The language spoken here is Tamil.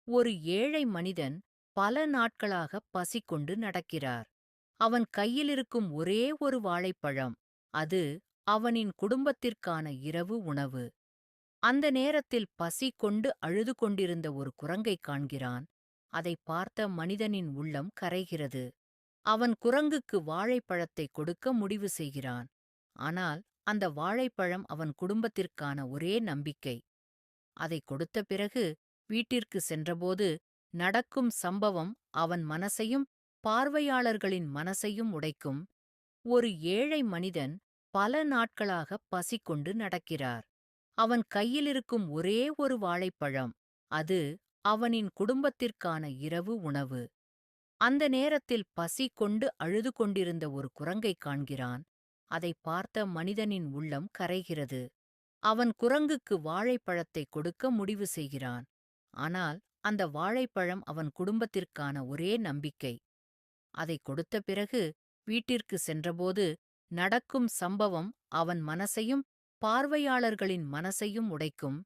ஒரு ஏழை மனிதன் பல நாட்களாக பசி கொண்டு நடக்கிறார். அவன் கையிலிருக்கும் ஒரே ஒரு வாழைப்பழம். அது அவனின் குடும்பத்திற்கான இரவு உணவு. அந்த நேரத்தில் பசி கொண்டு அழுது கொண்டிருந்த ஒரு குரங்கைக் காண்கிறான். அதைப் பார்த்த மனிதனின் உள்ளம் கரைகிறது. அவன் குரங்குக்கு வாழைப்பழத்தைக் கொடுக்க முடிவு செய்கிறான். ஆனால் அந்த வாழைப்பழம் அவன் குடும்பத்திற்கான ஒரே நம்பிக்கை. அதைக் கொடுத்த பிறகு வீட்டிற்கு சென்றபோது நடக்கும் சம்பவம் அவன் மனசையும் பார்வையாளர்களின் மனசையும் உடைக்கும். ஒரு ஏழை மனிதன் பல நாட்களாக பசி கொண்டு நடக்கிறார். அவன் கையிலிருக்கும் ஒரே ஒரு வாழைப்பழம். அது அவனின் குடும்பத்திற்கான இரவு உணவு. அந்த நேரத்தில் பசி கொண்டு அழுது கொண்டிருந்த ஒரு குரங்கைக் காண்கிறான். அதைப் பார்த்த மனிதனின் உள்ளம் கரைகிறது. அவன் குரங்குக்கு வாழைப்பழத்தைக் கொடுக்க முடிவு செய்கிறான். ஆனால் அந்த வாழைப்பழம் அவன் குடும்பத்திற்கான ஒரே நம்பிக்கை. அதைக் கொடுத்த பிறகு வீட்டிற்கு சென்றபோது நடக்கும் சம்பவம் அவன் மனசையும் பார்வையாளர்களின் மனசையும் உடைக்கும்.